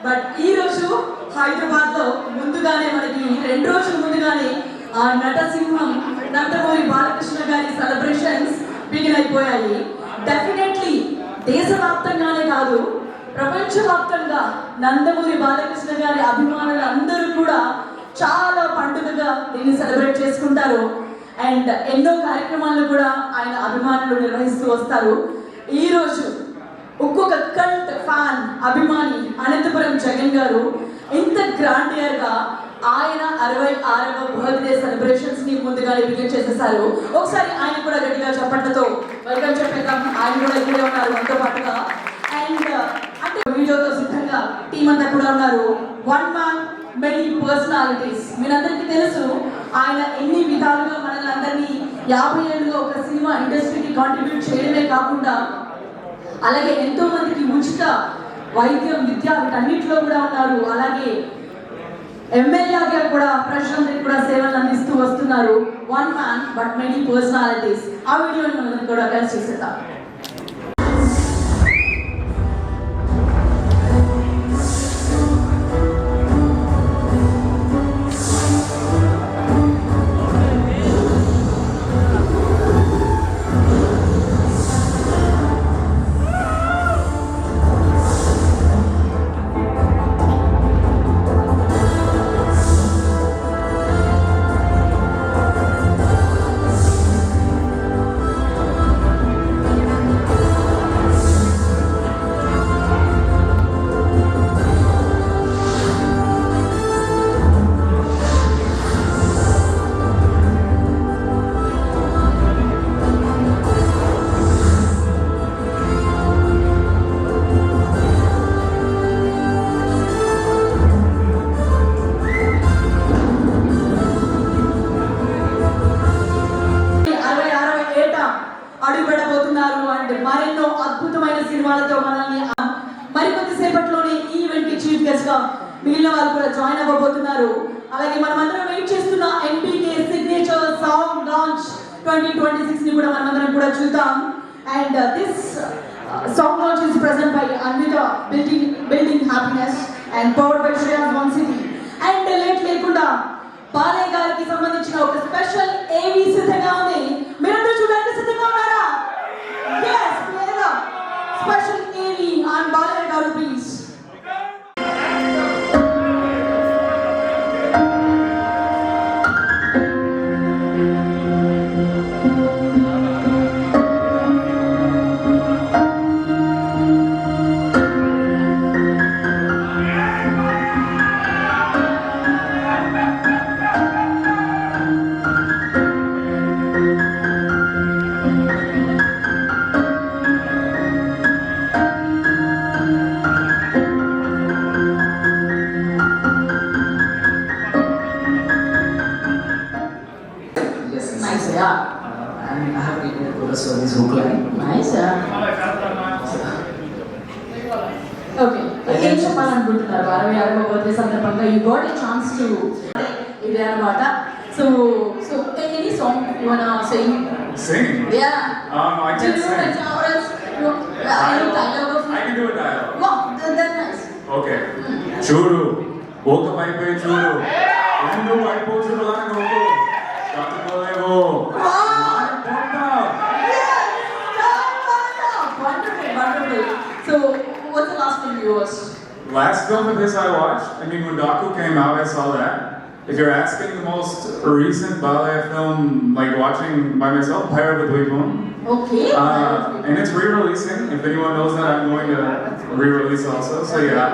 But ఈ రోజు హైదరాబాద్ లో ముందుగానే మనకి 2 రోజుల ముందుగానే ఆ నటసింహం నందమూరి బాలకృష్ణ గారి సెలబ్రేషన్స్ బిగిన్ అయిపోయాయి. డెఫినెట్లీ దేశవ్యాప్తంగానే కాదు, ప్రపంచవ్యాప్తంగా నందమూరి బాలకృష్ణ గారి అభిమానులు అందరూ కూడా చాలా పండుగగా దీన్ని సెలబ్రేట్ చేసుకుంటారు. అండ్ ఎన్నో కార్యక్రమాలను కూడా ఆయన అభిమానులు నిర్వహిస్తూ వస్తారు. ఈరోజు ఒక్కొక్క కల్ట్ ఫ్యాన్ అభిమాని అనంతపురం జగన్ గారు ఇంత గ్రాండియర్గా ఆయన 66వ బర్త్డే సెలబ్రేషన్స్ ని ముందుగా బిగిన్ చేసేసారు. ఒకసారి ఆయన కూడా గట్టిగా చప్పట్లతో వెల్కమ్ చెప్పేద్దాం. ఆయన కూడా ఇక్కడే ఉన్నారు మనతో పాటుగా. అండ్ అంటే వీడియోతో సిద్ధంగా టీం అంతా కూడా ఉన్నారు. One man many personalities. మీరందరికీ తెలుసు ఆయన ఎన్ని విధాలుగా మనల్ని అందరినీ 50 ఏళ్ళుగా ఒక సినిమా ఇండస్ట్రీకి కాంట్రిబ్యూట్ చేయడమే కాకుండా అలాగే ఎంతో మందికి ఉచిత వైద్యం విద్య వీటన్నిటిలో కూడా ఉన్నారు. అలాగే ఎమ్మెల్యేగా కూడా ప్రజలందరికీ కూడా సేవలు అందిస్తూ వస్తున్నారు. One man but many personalities. ఆ వీడియోని మనం కూడా కలిసి చూసేద్దాం. అడుగుపెట్టబోతున్నారు. అండ్ మరెన్నో అద్భుతమైన సినిమాలతో మనల్ని మరికొద్ది సేపట్లోనే ఈ ఈవెంట్ కి చీఫ్ గెస్ట్ గా మిగిలిన వాళ్ళు కూడా జాయిన్ అవ్వబోతున్నారు. అలాగే మనమందరం వెయిట్ చేస్తున్న ఎన్బీకే సిగ్నేచర్ సాంగ్ లాంచ్ 2026 ని కూడా మనమందరం కూడా చూద్దాం. And this song launch is present by Anvitha building happiness and powered by Shreyas one city. And late లేకుండా బాలయ్య గారికి సంబంధించిన ఒక స్పెషల్ ఏవి సిద్ధంగా ఉంది. మీరందరూ చూడడానికి సిద్ధంగా ఉన్నారా? yes లేదా స్పెషల్ ఏవి ఆన్ బాలయ్య గారు please. I have written a chorus for this hook line. Nice. Okay. ఏం చెప్పాలనుకుంటున్నారు 66వ బర్త్డే సందర్భంగా? You got a chance to ఇదే అన్నమాట. So any song you want to sing? Sing? Yeah. I can sing. I can do a dialogue. Wow, that's nice. Okay. చూడు ఒక వైపే చూడు రెండు వైపు చూడాలని నువ్వు తట్టుకోలేవు. So, what's the last film you watched? Last film of this I watched, I mean when Daku came out I saw that. If you're asking the most recent ballet film, like watching by myself, Pyre with Weekmoon. Okay. And it's re-releasing. If anyone knows that, I'm going to re-release also. So yeah,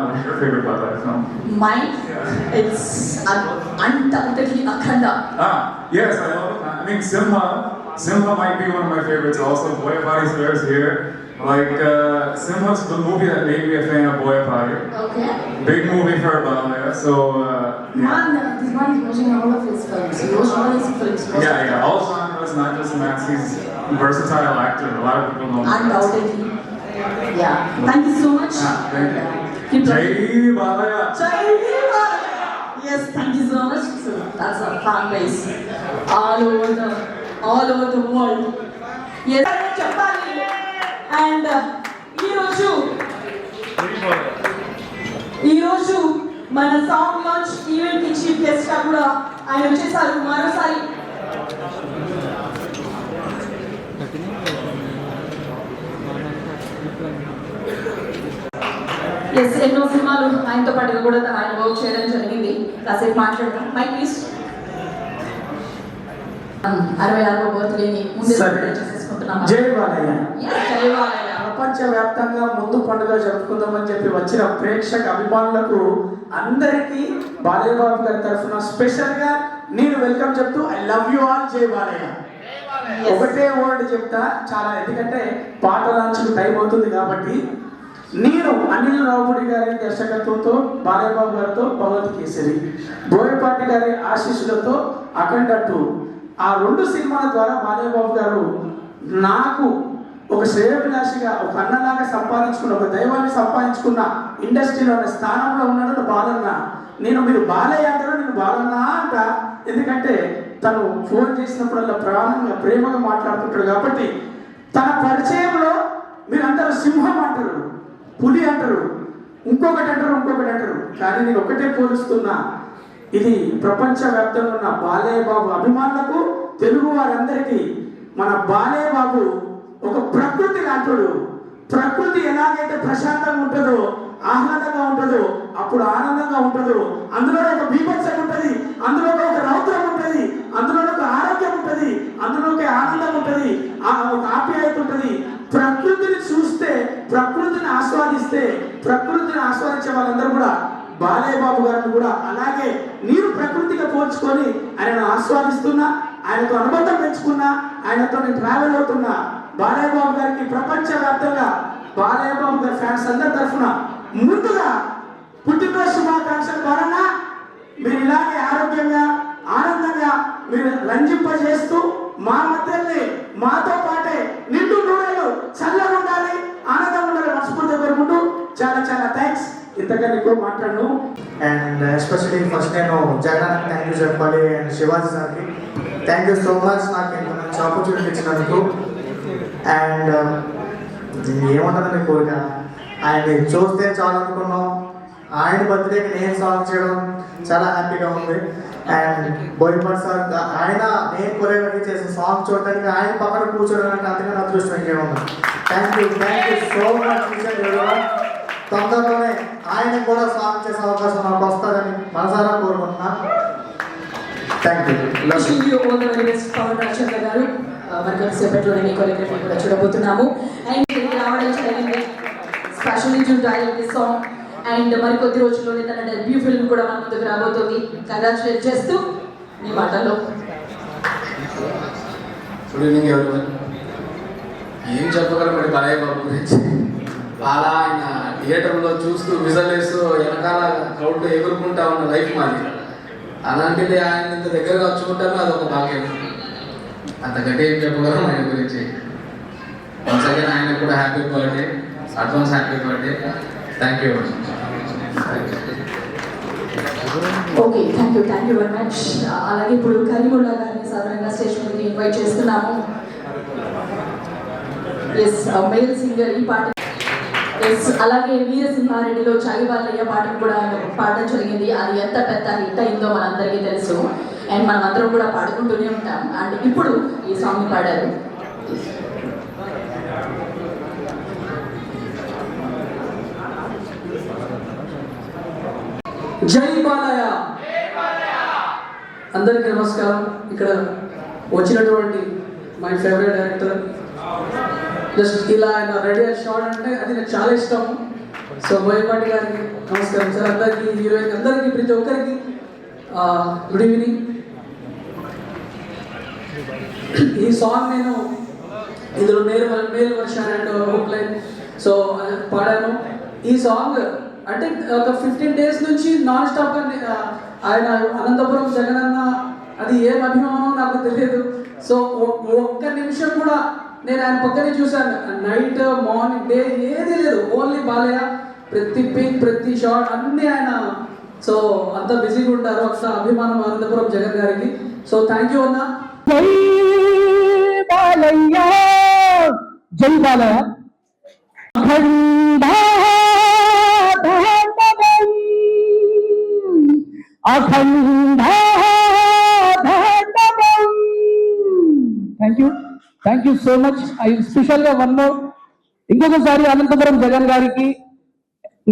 what's your favorite ballet film? Mine? It's undoubtedly Akhanda. Yes, I love it. I mean Simha might be one of my favorites also. Boyapati Swears here. Like, Simha's the movie that made me a fan of Boyapati. Okay. Big movie for Balaya, so yeah. Man, this man is watching all of his films. He watched all his films. Yeah, all genres, not just maths. He's a versatile actor. A lot of people know him. Undoubtedly. Yeah. Thank you so much. Thank you. Keep Jai Balaya. Jai Balaya. Yes, thank you so much. So that's our fan base all over the world. Yes, చెప్పాలి. And ఈరోజు మన song launch event కి chief guest గా కూడా ఆయన వచ్చేసారు. మరోసారి ఎన్నో సినిమాలు ఆయనతో పాటుగా కూడా ఆయన వర్క్ చేయడం జరిగింది. కాసేపు మాట్లాడడం మైక్ ప్లీజ్. 66వ బర్త్డేని ముందే చేసుకుంటున్నాం. జై బాలయ్య. జై బాలయ్య. ప్రపంచ వ్యాప్తంగా ముందు పండుగ జరుపుకుందామని చెప్పి వచ్చిన ప్రేక్షక అభిమానులకు అందరికీ బాలయ్య బాబు గారి తరఫున స్పెషల్ గా నేను వెల్కమ్ చెప్తూ ఐ లవ్ యూ ఆల్. జై బాలయ్య. ఒకటే వర్డ్ చెప్తా చాలా, ఎందుకంటే పాట లాంచ్కు టైం అవుతుంది కాబట్టి. నేను అనిల్ రావుపూడి గారి దర్శకత్వంతో బాలయ్య బాబు గారితో భగవత్ కేసరి, బోయపాటి గారి ఆశీస్సులతో అఖండ 2, ఆ 2 సినిమాల ద్వారా బాలయ్య బాబు గారు నాకు ఒక శ్రేయోభిలాషిగా, ఒక అన్నలాగా సంపాదించుకున్న, ఒక దైవాన్ని సంపాదించుకున్న ఇండస్ట్రీలో ఉన్న స్థానంలో ఉన్నాడు బాలన్న. మీరు బాలయ్య అంటారు, నేను బాలన్న అంట. ఎందుకంటే తను ఫోన్ చేసినప్పుడల్లా ప్రాణంగా ప్రేమగా మాట్లాడుతుంటాడు కాబట్టి. తన పరిచయంలో మీరందరూ సింహం అంటారు, పులి అంటారు, ఇంకొకటి అంటారు. కానీ నేను ఒకటే పోలుస్తున్నా, ఇది ప్రపంచవ్యాప్తంగా ఉన్న బాలయ్య బాబు అభిమానులకు, తెలుగు వారందరికీ మన బాలయ్య బాబు ఒక ప్రకృతి లాంటాడు. ప్రకృతి ఎలాగైతే ప్రశాంతంగా ఉంటుందో, ఆహ్లాదంగా ఉంటుందో, అప్పుడు ఆనందంగా ఉంటుందో, అందులో ఒక బీభత్సం ఉంటుంది, అందులో ఒక రౌద్రం ఉంటుంది, అందులో ఒక ఆరోగ్యం ఉంటుంది, అందులో ఒక ఆనందం ఉంటుంది, ఒక ఆప్యాయత ఉంటుంది. ప్రకృతిని చూస్తే, ప్రకృతిని ఆస్వాదిస్తే, ప్రకృతిని ఆస్వాదించే వాళ్ళందరూ కూడా బాలయ్య బాబు గారిని కూడా అలాగే నేను ప్రకృతిగా పోల్చుకొని ఆయనను ఆస్వాదిస్తున్నా, ఆయనతో అనుబంధం పెంచుకున్నా, ఆయనతో నేను ట్రావెల్ అవుతున్నా. బాలయ్య బాబు గారికి ప్రపంచ వ్యాప్తంగా బాలయ్య బాబు గారి ఫ్యాన్స్ అందరి తరఫున ముందుగా పుట్టినరోజు శుభాకాంక్షలు. బాలన్న, మీరు ఇలాగే ఆరోగ్యంగా, ఆనందంగా మీరు రంజింపజేస్తూ మా మధ్యనే మాతో పాటే నిండు నూరేళ్ళు చల్లగా ఉండాలి, ఆనందంగా ఉండాలి మనస్ఫూర్తిగా కోరుకుంటూ చాలా చాలా థ్యాంక్స్. ఇంతకన్నా ఎక్కువ మాట్లాడను. అండ్ ఎస్పెషలీ ఫస్ట్ నేను జగన్ థ్యాంక్ యూ చెప్పాలి, అండ్ శివాజీ సార్కి థ్యాంక్ యూ సో మచ్ నాకు ఇంత మంచి ఆపర్చునిటీ ఇచ్చినందుకు. అండ్ ఏమంటారండి కోరిక, ఆయన్ని చూస్తే చాలు అనుకున్నాం. ఆయన బర్త్డేకి నేను సాంగ్ చేయడం చాలా హ్యాపీగా ఉంది. అండ్ బోయపాటి సార్ ఆయన నేను కొరియోగ్రఫీ చేసిన సాంగ్ చూడటానికి ఆయన పక్కన కూర్చోవడం అంటే అంతగా అదృష్టం ఇంకేముంది. Thank you so much. తొందరలోనే ఆయన కూడా సాంగ్ చేసే అవకాశం నాకు వస్తుందని మనసారా కోరుకుంటున్నా. Thank you. మరి కొంతసేపట్లోనే మీ కొరియోగ్రఫీ కూడా చూడబోతున్నాము. అండ్ రావడం జరిగింది specially to direct this song. And మరి కొద్ది రోజుల్లోనే తన డెబ్యూ ఫిల్మ్ కూడా మన ముందుకు రాబోతుంది. కంగ్రాచులేట్ చేస్తూ మీ మాటల్లో. Good evening everyone. ఏం చెప్పగలం మరి బాలయ్య బాబు గురించి. అలా ఆయన థియేటర్లో చూస్తూ విజల్ వేస్తూ వెనకాల క్రౌడ్ ఎగురుకుంటా ఉన్న లైఫ్ మాది. అలాంటిది ఆయన ఇంత దగ్గరగా వచ్చుకుంటాను, అదొక భాగ్యం. అంతకంటే ఏం చెప్పగలం ఆయన గురించి. వన్స్ అగైన్ ఆయన కూడా happy birthday, advance happy birthday. Thank you. Okay, thank you very much. అలాగే ఇప్పుడు కరీముల్లా గారిని సాధారణంగా స్టేజ్ మీదకి ఇన్వైట్ చేస్తున్నాము. ఎస్, మేల్ సింగర్ ఈ పాట. ఎస్, అలాగే వీరసింహారెడ్డిలో చాయి బాలయ్య పాటను కూడా ఆయన పాడడం జరిగింది. అది ఎంత పెద్ద హిట్ అయిందో మనందరికీ తెలుసు. అండ్ మనం అందరం కూడా పాడుకుంటూనే ఉంటాం. అండ్ ఇప్పుడు ఈ సాంగ్ పాడారు. జై బాలయ్య. అందరికీ నమస్కారం. ఇక్కడ వచ్చినటువంటి మై ఫేవరెట్ డైరెక్టర్, జస్ట్ ఇలా ఆయన రెడీ అండ్ షార్ట్ అంటే అది నాకు చాలా ఇష్టం. సో బోయపాటి గారికి నమస్కారం సార్. అందరికీ, హీరోయిన్ అందరికీ, ప్రతి ఒక్కరికి గుడ్ ఈవినింగ్. ఈ సాంగ్ నేను ఇందులో male version and hook line so పాడాను. ఈ సాంగ్ అంటే ఒక 15 days నుంచి నాన్ స్టాప్గా ఆయన అనంతపురం జగనన్న అది ఏం అభిమానం నాకు తెలియదు. సో ఒక్క నిమిషం కూడా నేను ఆయన పక్కనే చూశాను. నైట్ మార్నింగ్ డే ఏది లేదు, ఓన్లీ బాలయ్య. ప్రతి పిక్, ప్రతి షాట్ అన్నీ ఆయన. సో అంత బిజీగా ఉంటారు. అంత అభిమానం అనంతపురం జగన్ గారికి. సో థ్యాంక్ యూ అన్న. జై బాలయ్య, జై బాలయ్య. అఖండాధాండవం. Thank you so much. Special గా వన్ మోర్ ఇంకొకసారి అనంతపురం జగన్ గారికి,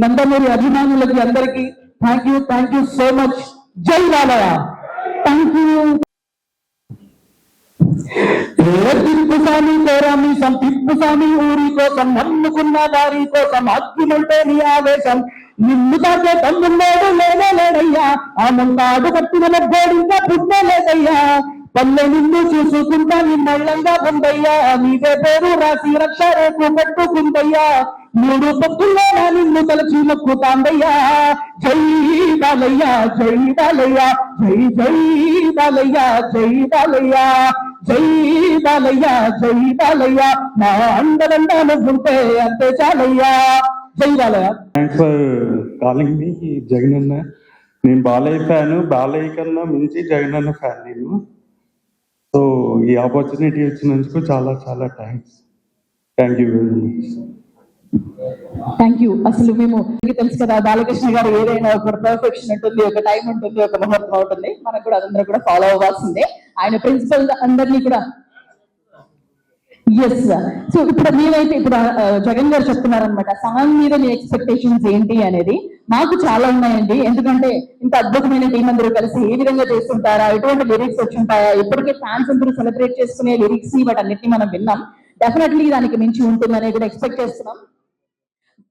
నందమూరి అభిమానులకి అందరికి థ్యాంక్ యూ సో మచ్. జై బాలయ్య. Thank you. తిప్పుసామి కోరామి తిప్పుసామి ఊరి కోసం నమ్ముకున్న వారి కోసం అగ్గిమంటే నీ ఆవేశం. నిన్ను తాకే తమ్ముడు లేదయ్యా, ఆ ముందాడు కట్టిన గోడింకా పుట్టలేదయ్యా. పల్లె నిన్ను చూసుకుంటా నిమ్మళ్ళంగా ఉందయ్యా, నీవే పేరు రాసి రక్ష రేపు పెట్టుకుందయ్యా. 3 పప్పుల్లో నిన్ను తలచి మొక్కుతాందయ్యా. జై బాలయ్య జై బాలయ్య జై జై బాలయ్య జై బాలయ్య జై బాలయ్య జై బాలయ్య. నా అండదండా నువ్వుంటే అంతే చాలయ్యా. జై బాలయ్య. థ్యాంక్స్ ఫర్ కాలింగ్ మీ జగన్ అన్న. నేను బాలయ్య ఫ్యాను, బాలయ్య కన్నా మించి జగన్ అన్న ఫ్యాన్ నేను. సో ఈ ఆపర్చునిటీ ఇచ్చినందుకు చాలా చాలా thanks. Thank you very much. Thank you. అసలు మేము తెలుసు కదా, బాలకృష్ణ గారు ఏదైనా ఒక పర్ఫెక్షన్ ఉంటుంది, ఒక టైం ఉంటుంది, ఒక ముహూర్తం ఉంటుంది. మనకు కూడా అదందరూ కూడా ఫాలో అవ్వాల్సిందే. ఆయన ప్రిన్సిపల్ అందరినీ కూడా ఎస్. సో ఇప్పుడు మేమైతే ఇప్పుడు జగన్ గారు చెప్తున్నారనమాట సాంగ్ మీద మీ ఎక్స్పెక్టేషన్స్ ఏంటి అనేది. మాకు చాలా ఉన్నాయండి. ఎందుకంటే ఇంత అద్భుతమైన టీం అందరూ కలిసి ఏ విధంగా చేస్తుంటారా, ఎటువంటి లిరిక్స్ వచ్చి ఉంటాయా, ఇప్పటికే ఫ్యాన్స్ అందరూ సెలబ్రేట్ చేసుకునే లిరిక్స్ వాటన్నిటిని మనం విన్నాం. డెఫినెట్లీ దానికి మించి ఉంటుందని కూడా ఎక్స్పెక్ట్ చేస్తున్నాం.